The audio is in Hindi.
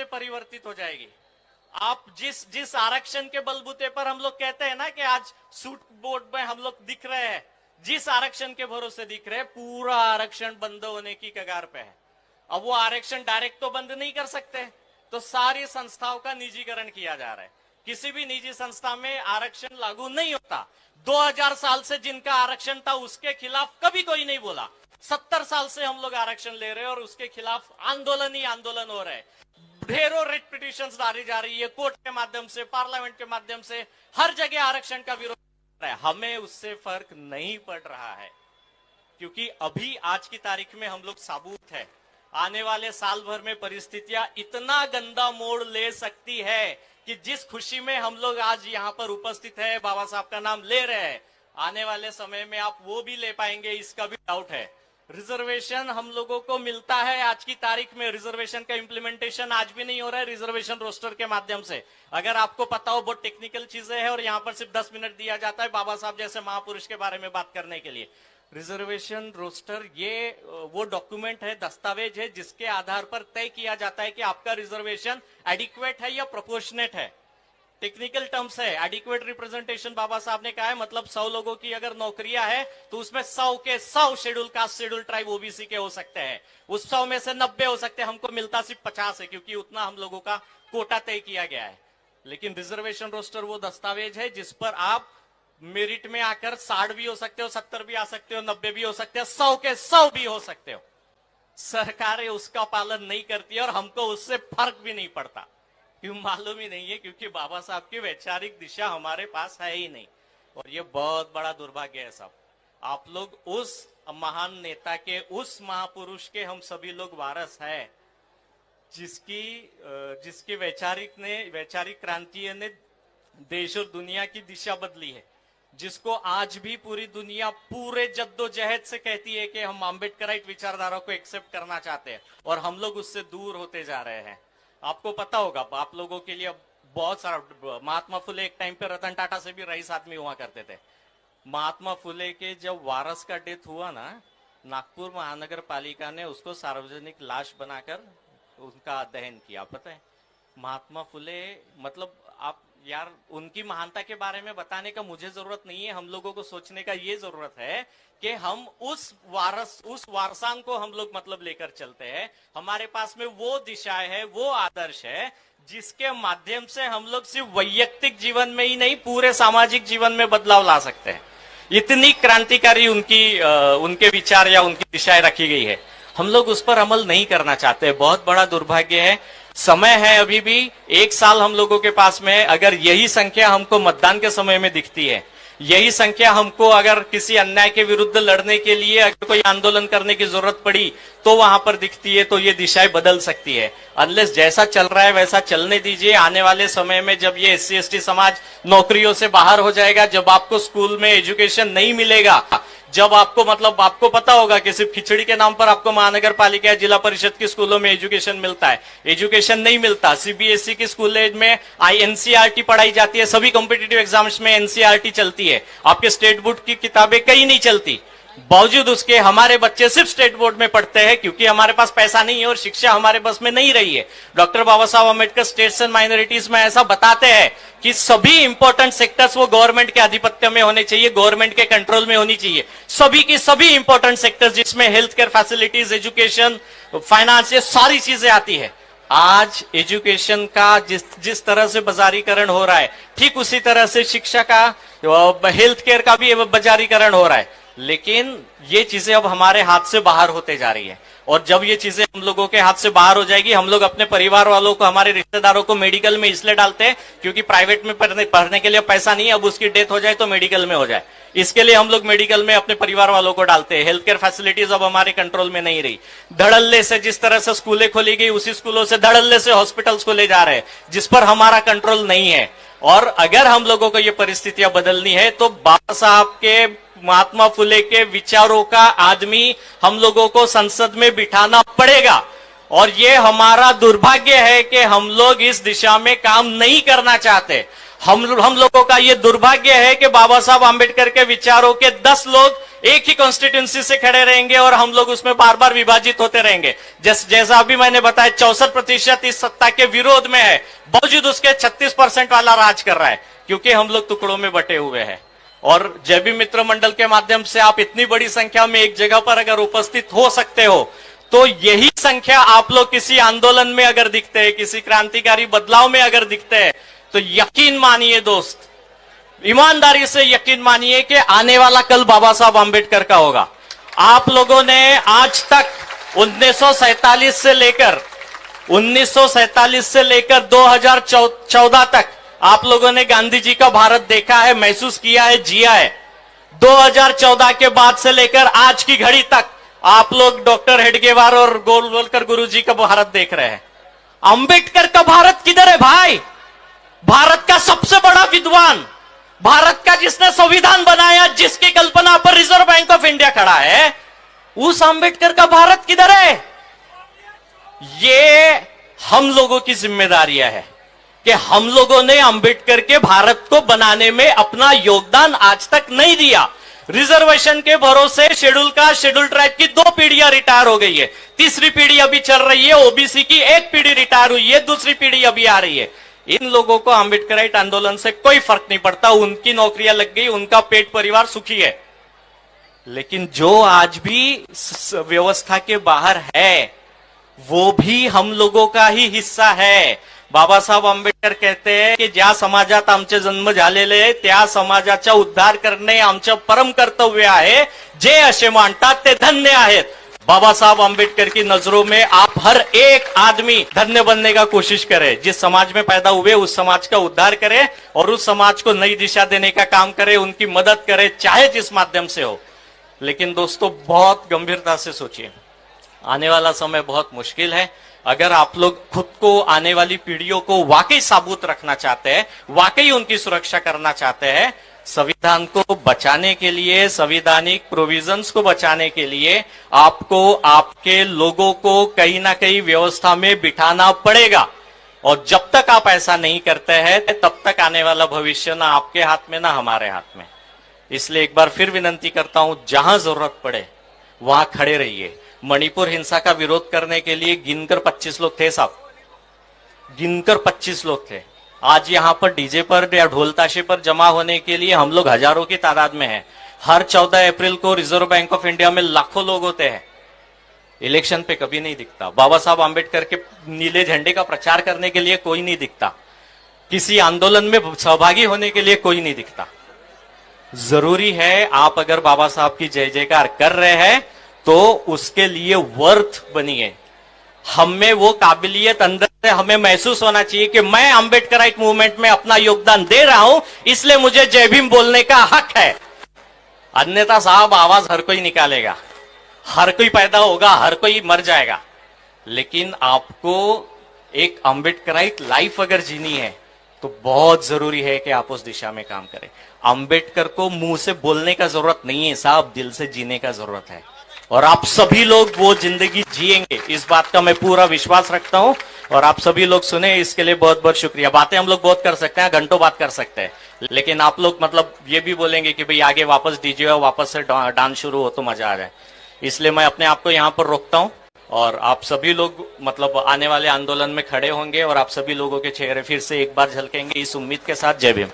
परिवर्तित हो जाएगी। आप जिस जिस आरक्षण के बलबूते पर हम लोग कहते हैं ना कि आज सूट बोर्ड में हम लोग दिख रहे हैं, जिस आरक्षण के भरोसे दिख रहे हैं, पूरा आरक्षण बंद होने की कगार पे है। अब वो आरक्षण डायरेक्ट तो बंद नहीं कर सकते, तो सारी संस्थाओं का निजीकरण किया जा रहा है। किसी भी निजी संस्था में आरक्षण लागू नहीं होता। 2000 साल से जिनका आरक्षण था उसके खिलाफ कभी कोई नहीं बोला। 70 साल से हम लोग आरक्षण ले रहे हैं और उसके खिलाफ आंदोलन ही आंदोलन हो रहे हैं। ढेरों रिट पिटीशंस डाली जा रही है, कोर्ट के माध्यम से, पार्लियामेंट के माध्यम से, हर जगह आरक्षण का विरोध कर रहा है। हमें उससे फर्क नहीं पड़ रहा है, क्योंकि अभी आज की तारीख में हम लोग साबुत है। आने वाले साल भर में परिस्थितियां इतना गंदा मोड़ ले सकती है कि जिस खुशी में हम लोग आज यहाँ पर उपस्थित है, बाबा साहब का नाम ले रहे हैं, आने वाले समय में आप वो भी ले पाएंगे, इसका भी डाउट है। रिजर्वेशन हम लोगों को मिलता है, आज की तारीख में रिजर्वेशन का इंप्लीमेंटेशन आज भी नहीं हो रहा है रिजर्वेशन रोस्टर के माध्यम से। अगर आपको पता हो, बहुत टेक्निकल चीजें हैं और यहाँ पर सिर्फ 10 मिनट दिया जाता है बाबा साहब जैसे महापुरुष के बारे में बात करने के लिए। रिजर्वेशन रोस्टर ये वो डॉक्यूमेंट है, दस्तावेज है, जिसके आधार पर तय किया जाता है कि आपका रिजर्वेशन एडिक्वेट है या प्रोपोर्शनेट है। टेक्निकल टर्म्स है। एडिक्वेट रिप्रेजेंटेशन बाबा साहब ने कहा है, मतलब 100 लोगों की अगर नौकरियां है तो उसमें 100 के 100 schedule caste, schedule tribe, OBC के हो सकते हैं। उस 100 में से 90 हो सकते हैं। हमको मिलता सिर्फ 50 है, क्योंकि उतना हम लोगों का कोटा तय किया गया है। लेकिन रिजर्वेशन रोस्टर वो दस्तावेज है जिस पर आप मेरिट में आकर 60 भी हो सकते हो, 70 भी आ सकते हो, 90 भी हो सकते हो, 100 के 100 भी हो सकते हो। सरकारें उसका पालन नहीं करती है और हमको उससे फर्क भी नहीं पड़ता। क्यों मालूम ही नहीं है, क्योंकि बाबा साहब की वैचारिक दिशा हमारे पास है ही नहीं। और ये बहुत बड़ा दुर्भाग्य है साहब। आप लोग उस महान नेता के, उस महापुरुष के हम सभी लोग वारस है, जिसकी वैचारिक क्रांति ने देश और दुनिया की दिशा बदली है, जिसको आज भी पूरी दुनिया पूरे जद्दोजहद से कहती है कि हम अम्बेडकराइट विचारधारा को एक्सेप्ट करना चाहते हैं, और हम लोग उससे दूर होते जा रहे हैं। आपको पता होगा, आप लोगों के लिए बहुत सारा, महात्मा फुले एक टाइम पे रतन टाटा से भी रईस आदमी हुआ करते थे। महात्मा फुले के जब वारस का डेथ हुआ ना, नागपुर महानगर पालिका ने उसको सार्वजनिक लाश बनाकर उनका दहन किया। पता है, महात्मा फुले, मतलब आप यार, उनकी महानता के बारे में बताने का मुझे जरूरत नहीं है। हम लोगों को सोचने का ये जरूरत है कि हम उस वारसान को हम लोग मतलब लेकर चलते हैं। हमारे पास में वो दिशाएं है, वो आदर्श है, जिसके माध्यम से हम लोग सिर्फ वैयक्तिक जीवन में ही नहीं, पूरे सामाजिक जीवन में बदलाव ला सकते हैं। इतनी क्रांतिकारी उनके विचार या उनकी दिशाएं रखी गई है। हम लोग उस पर अमल नहीं करना चाहते। बहुत बड़ा दुर्भाग्य है। समय है अभी भी, 1 साल हम लोगों के पास में है। अगर यही संख्या हमको मतदान के समय में दिखती है, यही संख्या हमको अगर किसी अन्याय के विरुद्ध लड़ने के लिए अगर कोई आंदोलन करने की जरूरत पड़ी तो वहां पर दिखती है, तो ये दिशाएं बदल सकती है। अनलेस जैसा चल रहा है वैसा चलने दीजिए। आने वाले समय में जब ये SC ST समाज नौकरियों से बाहर हो जाएगा, जब आपको स्कूल में एजुकेशन नहीं मिलेगा, जब आपको आपको पता होगा कि सिर्फ खिचड़ी के नाम पर आपको महानगर पालिका या जिला परिषद के स्कूलों में एजुकेशन मिलता है, एजुकेशन नहीं मिलता। CBSE की स्कूल में NCERT पढ़ाई जाती है, सभी कॉम्पिटिटिव एग्जाम्स में NCERT चलती है। आपके स्टेट बोर्ड की किताबें कहीं नहीं चलती। बावजूद उसके हमारे बच्चे सिर्फ स्टेट बोर्ड में पढ़ते हैं, क्योंकि हमारे पास पैसा नहीं है और शिक्षा हमारे बस में नहीं रही है। Doctor Baba Saheb Ambedkar states and minorities में ऐसा बताते हैं कि सभी इंपॉर्टेंट सेक्टर्स वो गवर्नमेंट के आधिपत्य में होने चाहिए, गवर्नमेंट के कंट्रोल में होनी चाहिए। सभी की सभी इंपॉर्टेंट सेक्टर्स, जिसमें health care facilities, education, finance, ये सारी चीजें आती है। आज एजुकेशन का जिस तरह से बाजारीकरण हो रहा है, ठीक उसी तरह से शिक्षा का, हेल्थ केयर का भी बाजारीकरण हो रहा है। लेकिन ये चीजें अब हमारे हाथ से बाहर होते जा रही है, और जब ये चीजें हम लोगों के हाथ से बाहर हो जाएगी, हम लोग अपने परिवार वालों को, हमारे रिश्तेदारों को मेडिकल में इसलिए डालते हैं क्योंकि प्राइवेट में पढ़ने के लिए पैसा नहीं है। अब उसकी डेथ हो जाए तो मेडिकल में हो जाए, इसके लिए हम लोग मेडिकल में अपने परिवार वालों को डालते हैं। हेल्थ केयर फैसिलिटीज अब हमारे कंट्रोल में नहीं रही। धड़ल्ले से जिस तरह से स्कूलें खोली गई, उसी स्कूलों से धड़ल्ले से हॉस्पिटल्स को ले जा रहे हैं, जिस पर हमारा कंट्रोल नहीं है। और अगर हम लोगों को ये परिस्थितियां बदलनी है तो बाबा साहब के, महात्मा फुले के विचारों का आदमी हम लोगों को संसद में बिठाना पड़ेगा। और ये हमारा दुर्भाग्य है कि हम लोग इस दिशा में काम नहीं करना चाहते। हम लोगों का ये दुर्भाग्य है कि बाबा साहब आंबेडकर के विचारों के 10 लोग एक ही कॉन्स्टिट्यूंसी से खड़े रहेंगे और हम लोग उसमें बार बार विभाजित होते रहेंगे। जैसा अभी मैंने बताया 64% इस सत्ता के विरोध में है, बावजूद उसके 36% वाला राज कर रहा है, क्योंकि हम लोग टुकड़ों में बटे हुए हैं। और जय भीम मित्र मंडल के माध्यम से आप इतनी बड़ी संख्या में एक जगह पर अगर उपस्थित हो सकते हो, तो यही संख्या आप लोग किसी आंदोलन में अगर दिखते हैं, किसी क्रांतिकारी बदलाव में अगर दिखते हैं, तो यकीन मानिए दोस्त, ईमानदारी से यकीन मानिए कि आने वाला कल बाबा साहब आंबेडकर का होगा। आप लोगों ने आज तक 1947 से लेकर 2014 तक आप लोगों ने गांधी जी का भारत देखा है, महसूस किया है, जिया है। 2014 के बाद से लेकर आज की घड़ी तक आप लोग डॉक्टर हेडगेवार और गोलवलकर गुरुजी का भारत देख रहे हैं। अंबेडकर का भारत किधर है भाई? भारत का सबसे बड़ा विद्वान, भारत का जिसने संविधान बनाया, जिसकी कल्पना पर रिजर्व बैंक ऑफ इंडिया खड़ा है, उस अंबेडकर का भारत किधर है? ये हम लोगों की जिम्मेदारियां है कि हम लोगों ने अंबेडकर के भारत को बनाने में अपना योगदान आज तक नहीं दिया। रिजर्वेशन के भरोसे शेड्यूल ट्राइब की 2 पीढ़ियां रिटायर हो गई है, तीसरी पीढ़ी अभी चल रही है। ओबीसी की 1 पीढ़ी रिटायर हुई है, दूसरी पीढ़ी अभी आ रही है। इन लोगों को आंबेडकराइट आंदोलन से कोई फर्क नहीं पड़ता, उनकी नौकरियां लग गई, उनका पेट परिवार सुखी है। लेकिन जो आज भी व्यवस्था के बाहर है, वो भी हम लोगों का ही हिस्सा है। बाबा साहब आंबेडकर कहते हैं की ज्या समाजात आमचे जन्म झालेले त्या समाजाचा उद्धार करणे आमचं परम कर्तव्य आहे, जे असे मानतात ते धन्य आहेत। बाबा साहब आंबेडकर की नजरों में आप हर एक आदमी धन्य बनने का कोशिश करे, जिस समाज में पैदा हुए उस समाज का उद्धार करे और उस समाज को नई दिशा देने का काम करे, उनकी मदद करे, चाहे जिस माध्यम से हो। लेकिन दोस्तों, बहुत गंभीरता से सोचिए, आने वाला समय बहुत मुश्किल है। अगर आप लोग खुद को, आने वाली पीढ़ियों को वाकई साबुत रखना चाहते हैं, वाकई उनकी सुरक्षा करना चाहते हैं, संविधान को बचाने के लिए, संवैधानिक प्रोविजंस को बचाने के लिए आपको आपके लोगों को कहीं ना कहीं व्यवस्था में बिठाना पड़ेगा। और जब तक आप ऐसा नहीं करते हैं, तब तक आने वाला भविष्य ना आपके हाथ में ना हमारे हाथ में। इसलिए एक बार फिर विनंती करता हूं, जहां जरूरत पड़े वहां खड़े रहिए। मणिपुर हिंसा का विरोध करने के लिए गिनकर 25 लोग थे साहब, गिनकर 25 लोग थे। आज यहां पर डीजे पर या ढोल ताशे पर जमा होने के लिए हम लोग हजारों की तादाद में हैं। हर 14 अप्रैल को रिजर्व बैंक ऑफ इंडिया में लाखों लोग होते हैं। इलेक्शन पे कभी नहीं दिखता। बाबा साहब आंबेडकर के नीले झंडे का प्रचार करने के लिए कोई नहीं दिखता। किसी आंदोलन में सहभागी होने के लिए कोई नहीं दिखता। जरूरी है, आप अगर बाबा साहब की जय जयकार कर रहे हैं तो उसके लिए वर्थ बनिए। हम में वो काबिलियत अंदर से हमें महसूस होना चाहिए कि मैं आंबेडकराइट मूवमेंट में अपना योगदान दे रहा हूं, इसलिए मुझे जय भीम बोलने का हक है। अन्यथा साहब, आवाज हर कोई निकालेगा, हर कोई पैदा होगा, हर कोई मर जाएगा। लेकिन आपको एक आंबेडकराइट लाइफ अगर जीनी है तो बहुत जरूरी है कि आप उस दिशा में काम करें। आंबेडकर को मुंह से बोलने का जरूरत नहीं है साहब, दिल से जीने का जरूरत है। और आप सभी लोग वो जिंदगी जिएंगे, इस बात का मैं पूरा विश्वास रखता हूं। और आप सभी लोग सुने, इसके लिए बहुत बहुत शुक्रिया। बातें हम लोग बहुत कर सकते हैं, घंटों बात कर सकते हैं, लेकिन आप लोग मतलब ये भी बोलेंगे कि भाई आगे वापस डीजे और वापस से डांस शुरू हो तो मजा आ जाए। इसलिए मैं अपने आप को यहाँ पर रोकता हूं और आप सभी लोग मतलब आने वाले आंदोलन में खड़े होंगे और आप सभी लोगों के चेहरे फिर से एक बार झलकेंगे, इस उम्मीद के साथ। जय भीम।